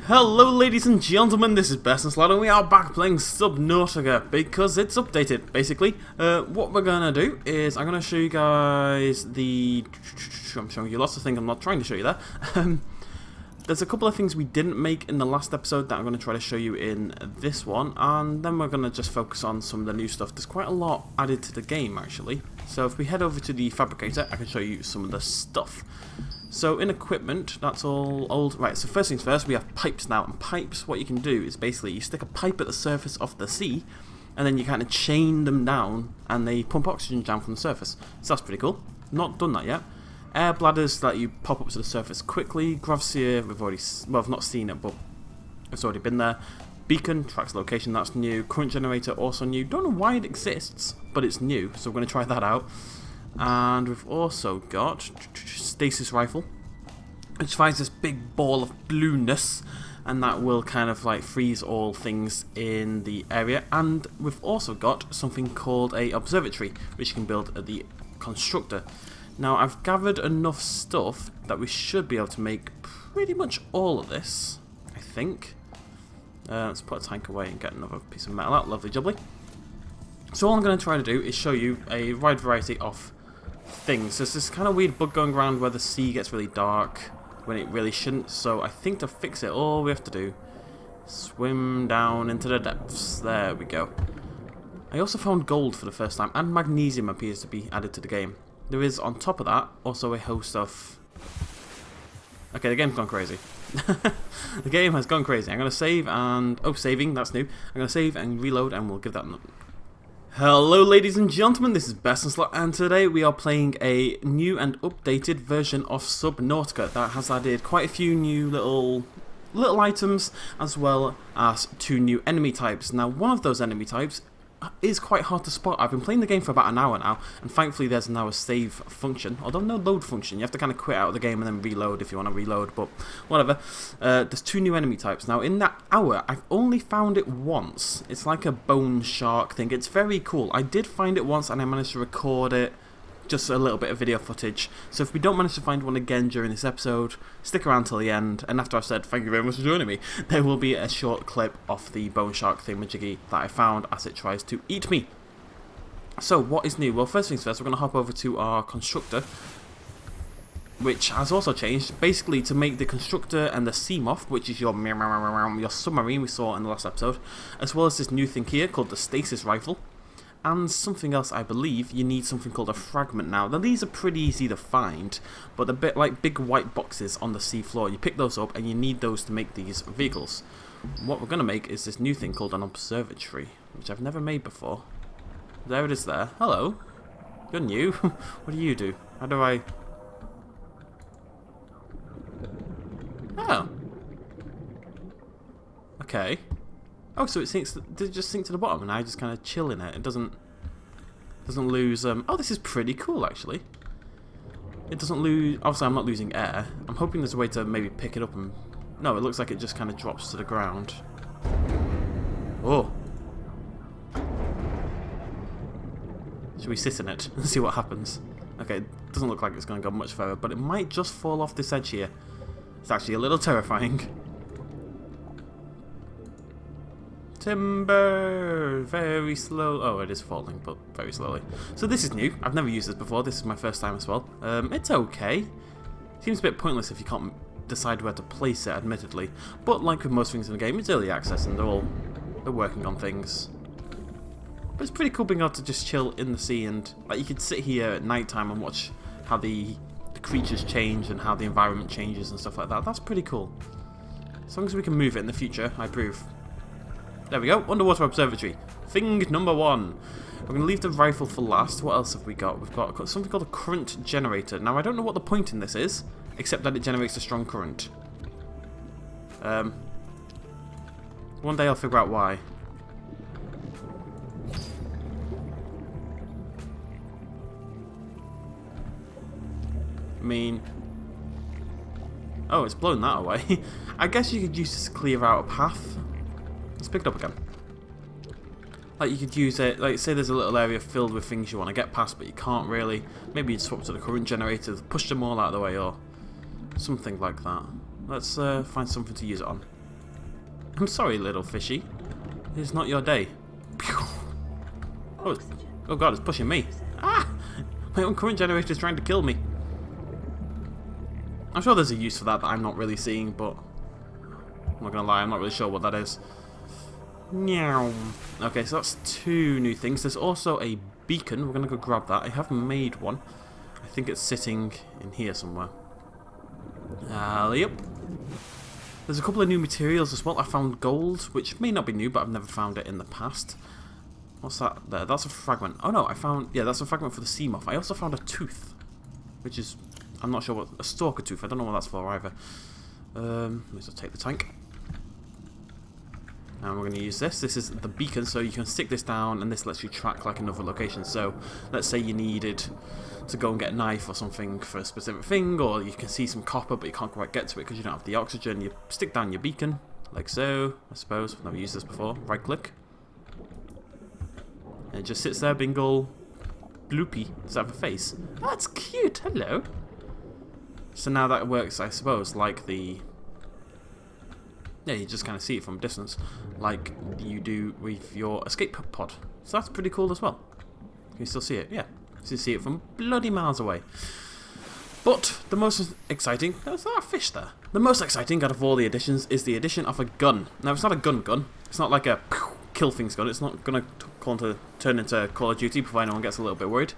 Hello ladies and gentlemen, this is BestInSlot and we are back playing Subnautica because it's updated, basically. What we're gonna do is I'm gonna show you guys the... I'm showing you lots of things, I'm not trying to show you that. There's a couple of things we didn't make in the last episode that I'm going to try to show you in this one, and then we're going to just focus on some of the new stuff. There's quite a lot added to the game actually, so if we head over to the fabricator I can show you some of the stuff. So in equipment, that's all old. Right, so first things first, we have pipes now, and pipes, what you can do is basically you stick a pipe at the surface of the sea and then you kind of chain them down and they pump oxygen down from the surface. So that's pretty cool. Not done that yet. Air bladders that you pop up to the surface quickly. Gravsphere, we've already, well, I've not seen it, but it's already been there. Beacon, tracks location, that's new. Current generator, also new. Don't know why it exists, but it's new, so we're going to try that out. And we've also got Stasis rifle, which fires this big ball of blueness, and that will kind of like freeze all things in the area. And we've also got something called a observatory, which you can build at the constructor. Now, I've gathered enough stuff that we should be able to make pretty much all of this, I think. Let's put a tank away and get another piece of metal out. Lovely jubbly. So all I'm going to try to do is show you a wide variety of things. There's this kind of weird bug going around where the sea gets really dark when it really shouldn't. So I think to fix it, all we have to do is swim down into the depths. There we go. I also found gold for the first time, and magnesium appears to be added to the game. There is, on top of that, also a host of... Okay, the game's gone crazy. The game has gone crazy. I'm going to save and... Oh, saving, that's new. I'm going to save and reload and we'll give that... Hello ladies and gentlemen, this is BestInSlot and today we are playing a new and updated version of Subnautica that has added quite a few new little items as well as 2 new enemy types. Now, one of those enemy types is quite hard to spot. I've been playing the game for about an hour now, and thankfully there's now a save function, although no load function. You have to kind of quit out of the game and then reload if you want to reload, but whatever. There's 2 new enemy types. Now, in that hour, I've only found it once. It's like a bone shark thing. It's very cool. I did find it once, and I managed to record it. Just a little bit of video footage. So if we don't manage to find one again during this episode, stick around till the end, and after I've said thank you very much for joining me, there will be a short clip of the bone shark thingamajiggy that I found as it tries to eat me. So what is new? Well, first things first, we're going to hop over to our constructor, which has also changed, basically to make the constructor and the Seamoth, which is your submarine we saw in the last episode, as well as this new thing here called the Stasis rifle. And something else, I believe, you need something called a fragment now. Now, these are pretty easy to find, but they're a bit like big white boxes on the sea floor. You pick those up, and you need those to make these vehicles. What we're going to make is this new thing called an observatory, which I've never made before. There it is there. Hello. You're new. What do you do? How do I... Oh. Okay. Oh, so it sinks. Does it just sink to the bottom, and I just kind of chill in it? It doesn't lose. Oh, this is pretty cool, actually. It doesn't lose. Obviously, I'm not losing air. I'm hoping there's a way to maybe pick it up and. No, it looks like it just kind of drops to the ground. Oh. Should we sit in it and see what happens? Okay, it doesn't look like it's going to go much further, but it might just fall off this edge here. It's actually a little terrifying. Timber! Very slow. Oh, it is falling, but very slowly. So this is new. I've never used this before. This is my first time as well. It's okay. Seems a bit pointless if you can't decide where to place it, admittedly. But like with most things in the game, it's early access and they're working on things. But it's pretty cool being able to just chill in the sea, and like you could sit here at night time and watch how the creatures change and how the environment changes and stuff like that. That's pretty cool. As long as we can move it in the future, I approve. There we go, underwater observatory. Thing number 1. We're going to leave the rifle for last. What else have we got? We've got something called a current generator. Now, I don't know what the point in this is, except that it generates a strong current. One day I'll figure out why. I mean... Oh, it's blown that away. I guess you could use this to clear out a path. Let's pick it up again. Like you could use it, like say there's a little area filled with things you want to get past but you can't really. Maybe you'd swap to the current generator, push them all out of the way or something like that. Let's find something to use it on. I'm sorry, little fishy. It's not your day. Oh, oh god, it's pushing me. Ah! My own current generator is trying to kill me. I'm sure there's a use for that I'm not really seeing, but I'm not gonna lie, I'm not really sure what that is. Meow. Okay, so that's 2 new things. There's also a beacon. We're gonna go grab that. I have made one. I think it's sitting in here somewhere. Yep. There's a couple of new materials as well. I found gold, which may not be new, but I've never found it in the past. What's that there? That's a fragment. Oh no, I found... Yeah, that's a fragment for the sea moth. I also found a tooth, which is... I'm not sure what... A stalker tooth. I don't know what that's for either. Let's just take the tank. And we're going to use this. This is the beacon, so you can stick this down, and this lets you track like another location. So, let's say you needed to go and get a knife or something for a specific thing, or you can see some copper, but you can't quite get to it because you don't have the oxygen. You stick down your beacon, like so, I suppose. I've never used this before. Right-click. And it just sits there, being all bloopy. Does it have a face? Oh, that's cute. Hello. So now that works, I suppose, like the... Yeah, you just kind of see it from a distance, like you do with your escape pod. So that's pretty cool as well. Can you still see it? Yeah. So you see it from bloody miles away. But the most exciting... There's not a fish there. The most exciting out of all the additions is the addition of a gun. Now, it's not a gun. It's not like a kill things gun. It's not going to turn into Call of Duty before anyone gets a little bit worried.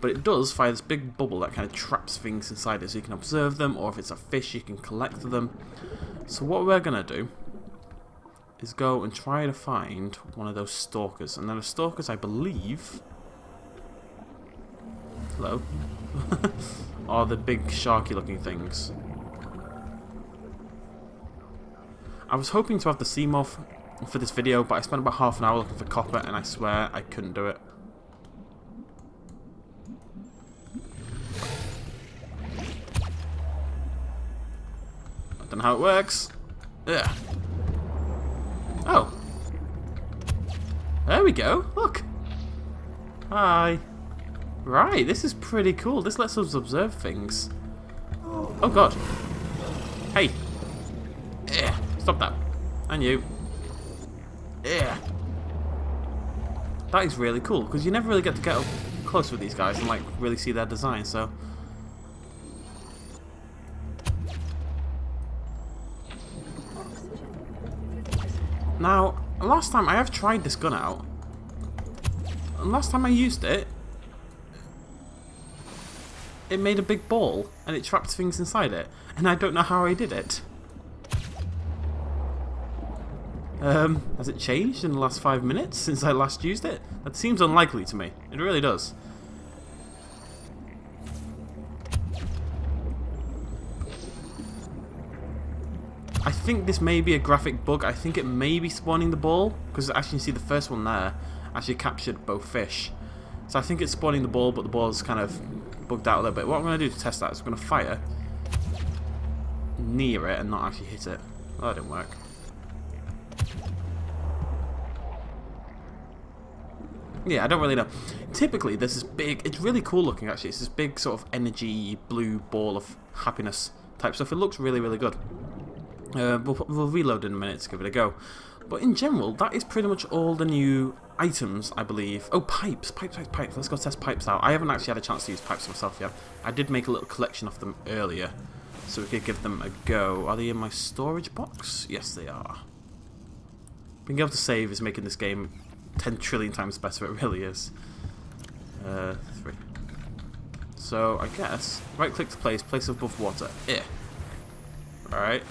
But it does fire this big bubble that kind of traps things inside it, so you can observe them, or if it's a fish, you can collect them. So what we're going to do is go and try to find one of those stalkers. And then the stalkers, I believe... Hello? are the big sharky looking things. I was hoping to have the sea moth for this video, but I spent about half an hour looking for copper, and I swear I couldn't do it. I don't know how it works. Ugh. Oh. There we go. Look. Hi. Right, this is pretty cool. This lets us observe things. Oh god. Hey. Ugh. Stop that. And you. Ugh. That is really cool, because you never really get to get up close with these guys and like really see their design, so... Now, last time I have tried this gun out, and last time I used it, it made a big ball, and it trapped things inside it, and I don't know how I did it. Has it changed in the last 5 minutes since I last used it? That seems unlikely to me. It really does. I think this may be a graphic bug. I think it may be spawning the ball, because actually you see the first one there actually captured both fish. So I think it's spawning the ball, but the ball's kind of bugged out a little bit. What I'm going to do to test that is I'm going to fire near it and not actually hit it. Well, that didn't work. Yeah, I don't really know. Typically, there's this big... It's really cool looking, actually. It's this big sort of energy blue ball of happiness type stuff. It looks really, really good. We'll reload in a minute to give it a go. But in general, that is pretty much all the new items, I believe. Oh, pipes. Pipes. Let's go test pipes out. I haven't actually had a chance to use pipes myself yet. I did make a little collection of them earlier, so we could give them a go. Are they in my storage box? Yes, they are. Being able to save is making this game 10 trillion times better. It really is. 3. So, I guess, right-click to place above water. Alright.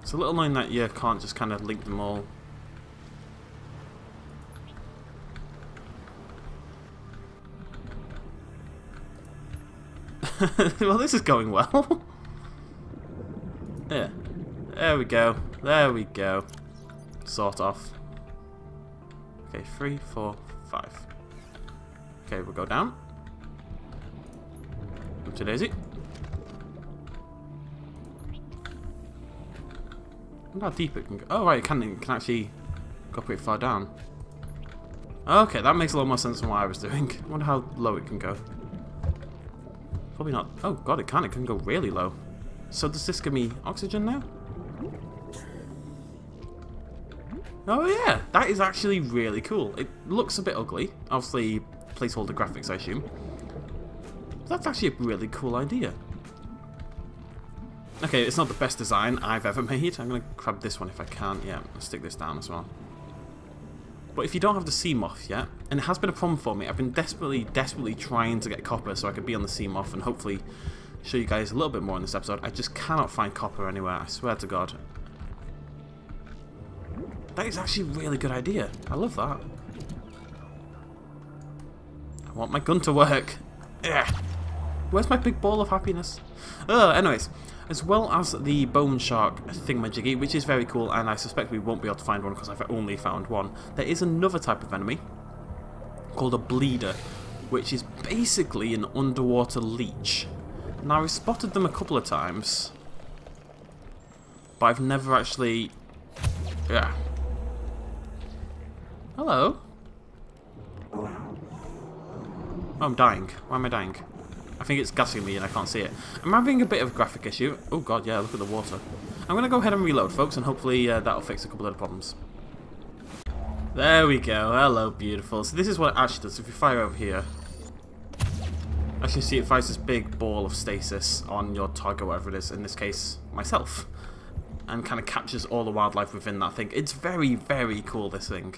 It's a little annoying that you can't just kind of link them all. Well, this is going well. Yeah. There we go. There we go. Sort of. Okay, 3, 4, 5. Okay, we'll go down. Up to Daisy. I wonder how deep it can go. Oh, right, it can actually go pretty far down. Okay, that makes a lot more sense than what I was doing. I wonder how low it can go. Probably not. Oh, God, it can go really low. So does this give me oxygen now? Oh yeah, that is actually really cool. It looks a bit ugly. Obviously, placeholder graphics, I assume. That's actually a really cool idea. Okay, it's not the best design I've ever made. I'm going to grab this one if I can. Yeah, I'll stick this down as well. But if you don't have the sea moth yet, and it has been a problem for me, I've been desperately trying to get copper so I could be on the sea moth and hopefully show you guys a little bit more in this episode. I just cannot find copper anywhere, I swear to God. That is actually a really good idea. I love that. I want my gun to work. Ugh. Where's my big ball of happiness? Anyways, as well as the bone shark thingamajiggy, which is very cool, and I suspect we won't be able to find one because I've only found one, there is another type of enemy called a bleeder, which is basically an underwater leech. Now, I've spotted them a couple of times, but I've never actually... Yeah. Hello? Oh, I'm dying. Why am I dying? I think it's gassing me and I can't see it. I'm having a bit of a graphic issue. Oh god, yeah, look at the water. I'm going to go ahead and reload, folks, and hopefully that'll fix a couple of the problems. There we go. Hello, beautiful. So this is what it actually does. If you fire over here, as you see, it fires this big ball of stasis on your target, whatever it is, in this case, myself, and kind of captures all the wildlife within that thing. It's very, very cool, this thing.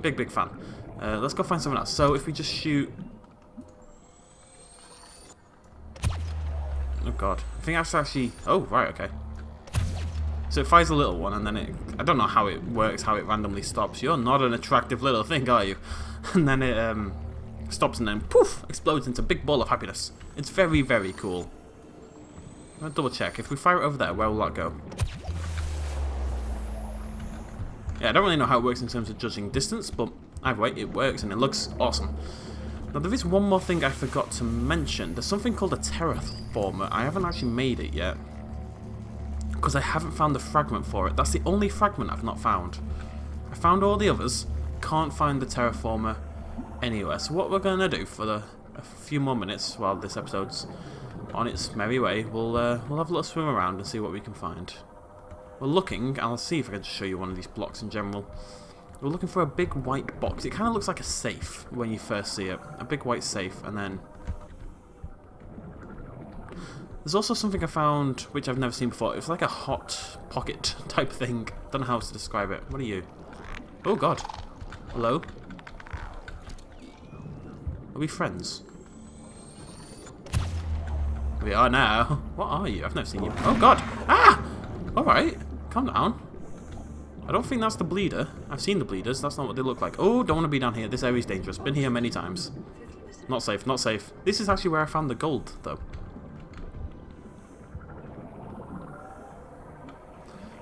Big, big fan. Let's go find someone else. So if we just shoot... Oh god. I think that's actually... Oh, right, okay. So it fires a little one and then it... I don't know how it works, how it randomly stops. You're not an attractive little thing, are you? And then it stops and then poof! Explodes into a big ball of happiness. It's very, very cool. I'm going to double check. If we fire it over there, where will that go? Yeah, I don't really know how it works in terms of judging distance, but either way, it works and it looks awesome. Now, there is one more thing I forgot to mention. There's something called a terraformer. I haven't actually made it yet, because I haven't found the fragment for it. That's the only fragment I've not found. I found all the others, can't find the terraformer anywhere. So what we're going to do for a few more minutes while this episode's on its merry way, we'll have a little swim around and see what we can find. We're looking, I'll see if I can just show you one of these blocks in general. We're looking for a big white box. It kind of looks like a safe when you first see it. A big white safe, and then... There's also something I found, which I've never seen before. It's like a hot pocket type thing. Don't know how else to describe it. What are you? Oh god. Hello? Are we friends? We are now. What are you? I've never seen you. Oh god! Ah! Alright. Calm down. I don't think that's the bleeder. I've seen the bleeders. That's not what they look like. Oh, don't want to be down here. This area's dangerous. Been here many times. Not safe, not safe. This is actually where I found the gold, though.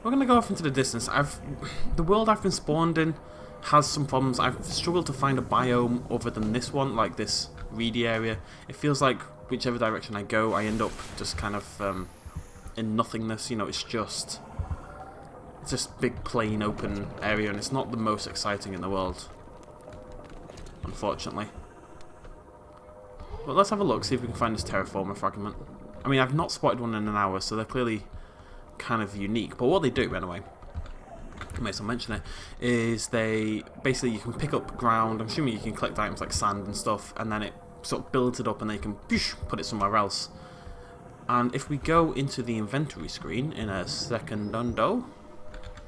We're going to go off into the distance. The world I've been spawned in has some problems. I've struggled to find a biome other than this one, like this reedy area. It feels like whichever direction I go, I end up just kind of in nothingness. You know, it's just big plain open area, and it's not the most exciting in the world, unfortunately. But let's have a look, see if we can find this terraformer fragment. I mean, I've not spotted one in an hour, so they're clearly kind of unique. But what they do, anyway, I may as well mention it, is they basically, you can pick up ground. I'm assuming you can collect items like sand and stuff, and then it sort of builds it up, and they can put it somewhere else. And if we go into the inventory screen in a secondundo,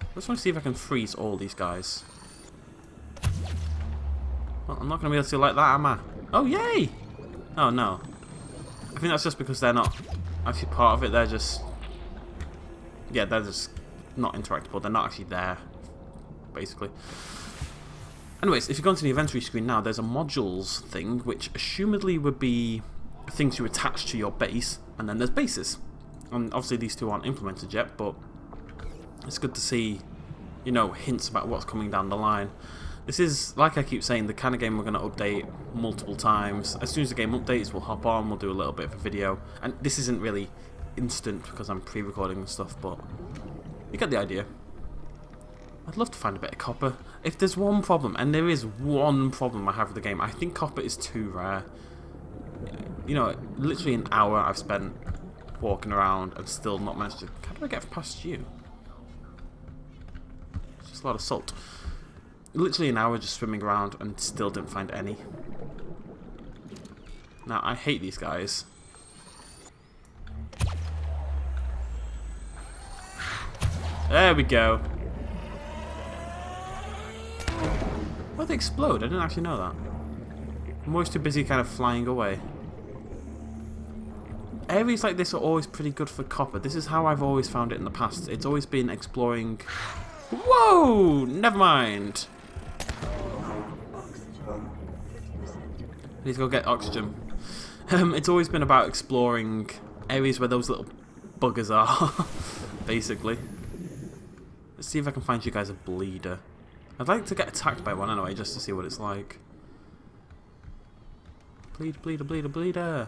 I just want to see if I can freeze all these guys. Well, I'm not going to be able to like that, am I? Oh, yay! Oh, no. I think that's just because they're not actually part of it. They're just... Yeah, they're just not interactable. They're not actually there, basically. Anyways, if you go into the inventory screen now, there's a modules thing, which assumedly would be things you attach to your base, and then there's bases. And obviously these two aren't implemented yet, but it's good to see, you know, hints about what's coming down the line. This is, like I keep saying, the kind of game we're going to update multiple times. As soon as the game updates, we'll hop on, we'll do a little bit of a video. And this isn't really instant because I'm pre-recording and stuff, but you get the idea. I'd love to find a bit of copper. If there's one problem, and there is one problem I have with the game, I think copper is too rare. You know, literally an hour I've spent walking around and still not managed to... How do I get past you? Just a lot of salt. Literally an hour just swimming around and still didn't find any. Now, I hate these guys. There we go. Why'd they explode? I didn't actually know that. I'm always too busy kind of flying away. Areas like this are always pretty good for copper. This is how I've always found it in the past. It's always been exploring... Whoa! Never mind. I need to go get oxygen. It's always been about exploring areas where those little buggers are, basically. Let's see if I can find you guys a bleeder. I'd like to get attacked by one anyway, just to see what it's like. Bleeder, bleeder, bleeder, bleeder.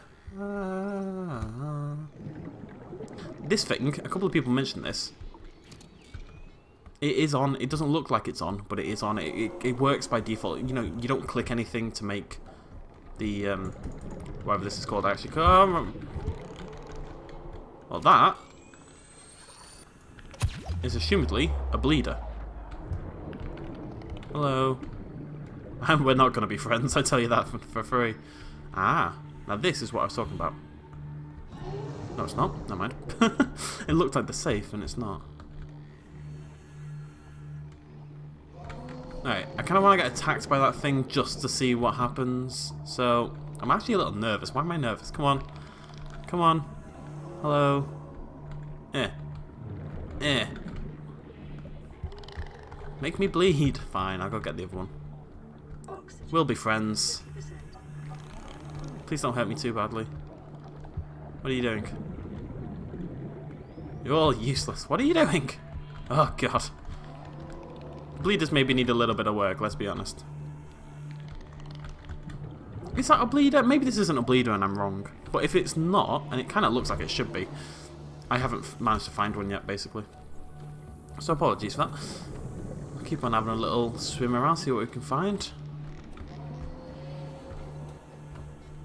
This thing, a couple of people mentioned this. It is on. It doesn't look like it's on, but it is on. It works by default. You know, you don't click anything to make the whatever this is called actually come. Well, that is assumedly a bleeder. Hello. And we're not going to be friends, I tell you that for free. Ah, now this is what I was talking about. No, it's not. Never mind. It looked like the safe, and it's not. Alright, I kind of want to get attacked by that thing just to see what happens. So, I'm actually a little nervous. Why am I nervous? Come on. Come on. Hello. Make me bleed. Fine, I'll go get the other one. We'll be friends. Please don't hurt me too badly. What are you doing? You're all useless. What are you doing? Oh, God. Bleeders maybe need a little bit of work, let's be honest. Is that a bleeder? Maybe this isn't a bleeder and I'm wrong. But if it's not, and it kind of looks like it should be, I haven't managed to find one yet, basically. So apologies for that. I'll keep on having a little swim around, see what we can find.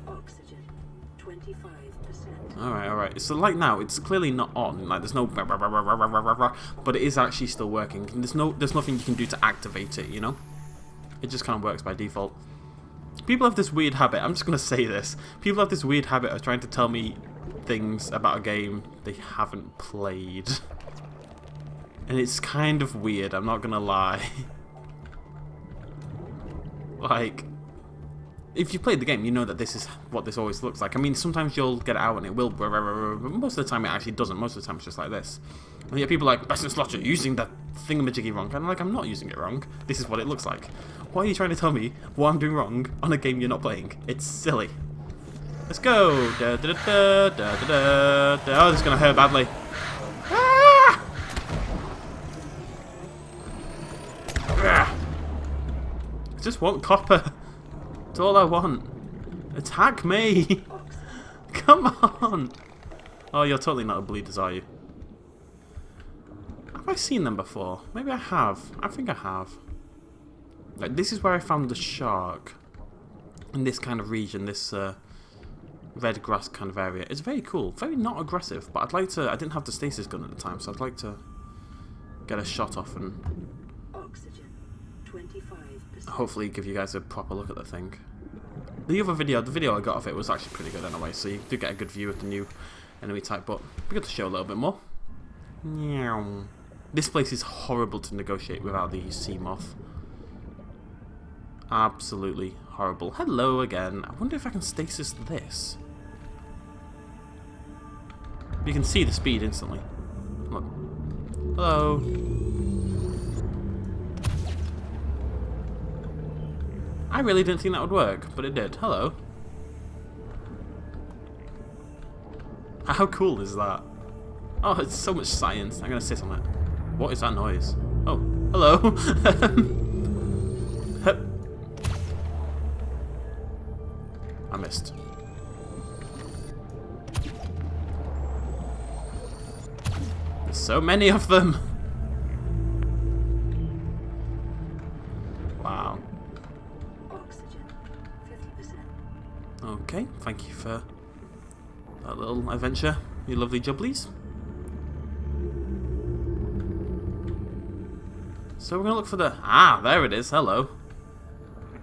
Oxygen, 25%. Alright. So like now, it's clearly not on. Like there's no but it is actually still working. There's nothing you can do to activate it, you know? It just kind of works by default. People have this weird habit, I'm just going to say this. People have this weird habit of trying to tell me things about a game they haven't played. And it's kind of weird, I'm not going to lie. Like, if you played the game, you know that this is what this always looks like. I mean, sometimes you'll get it out and it will, but most of the time it actually doesn't. Most of the time it's just like this. And yet people are like, BestInSlot, you're using that thingamajiggy wrong. And I'm like, I'm not using it wrong. This is what it looks like. Why are you trying to tell me what I'm doing wrong on a game you're not playing? It's silly. Let's go. Da, da, da, da, da, da, da. Oh, this is going to hurt badly. Ah! I just want copper. That's all I want. Attack me! Come on! Oh, you're totally not a bleeders, are you? Have I seen them before? Maybe I have. I think I have. Like, this is where I found the shark. In this kind of region, this red grass kind of area. It's very cool. Very not aggressive, but I'd like to... I didn't have the stasis gun at the time, so I'd like to get a shot off and... Oxygen, 25%. Hopefully give you guys a proper look at the thing. The other video, the video I got of it was actually pretty good anyway, so you do get a good view of the new enemy type, but it'd be good to show a little bit more. This place is horrible to negotiate without the sea moth. Absolutely horrible. Hello again. I wonder if I can stasis this. You can see the speed instantly. Look. Hello. I really didn't think that would work, but it did. Hello. How cool is that? Oh, it's so much science. I'm gonna sit on it. What is that noise? Oh, hello. I missed. There's so many of them. Wow. Okay, thank you for that little adventure, you lovely jubblies. So we're gonna look for the... Ah, there it is. Hello.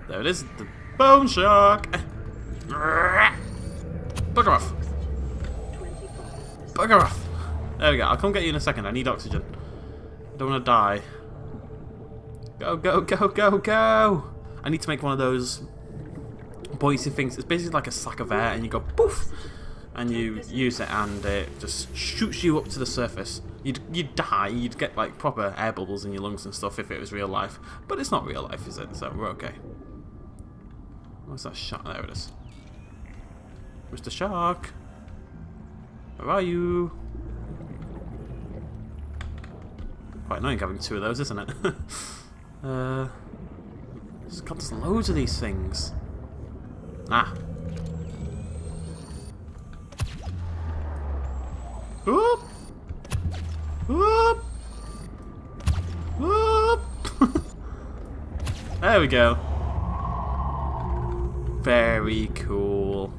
There it is. The bone shark. Bugger off. Bugger off. There we go. I'll come get you in a second. I need oxygen. I don't want to die. Go, go, go, go, go. I need to make one of those buoyancy things. It's basically like a sack of air, and you go poof, and you use it, and it just shoots you up to the surface. You'd die. You'd get like proper air bubbles in your lungs and stuff if it was real life. But it's not real life, is it? So we're okay. What's that shark? There it is. Mr. Shark. Where are you? Quite annoying having two of those, isn't it? There's loads of these things. Ah. Whoop! Whoop! Whoop! There we go. Very cool.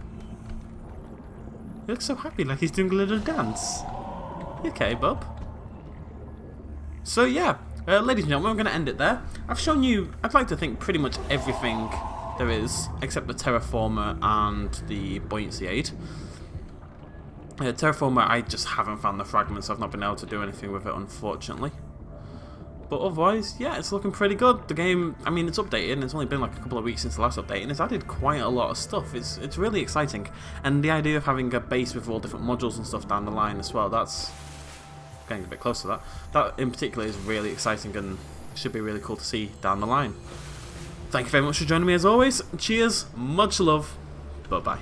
He looks so happy, like he's doing a little dance. You okay, bub? So yeah, ladies and gentlemen, I'm going to end it there. I've shown you, I'd like to think, pretty much everything there is, except the terraformer and the buoyancy aid. Terraformer, I just haven't found the fragments. I've not been able to do anything with it, unfortunately. But otherwise, yeah, it's looking pretty good. The game, I mean, it's updated, and it's only been like a couple of weeks since the last update, and it's added quite a lot of stuff. It's really exciting. And the idea of having a base with all different modules and stuff down the line as well, that's getting a bit close to that. That in particular is really exciting and should be really cool to see down the line. Thank you very much for joining me as always. Cheers, much love, bye bye.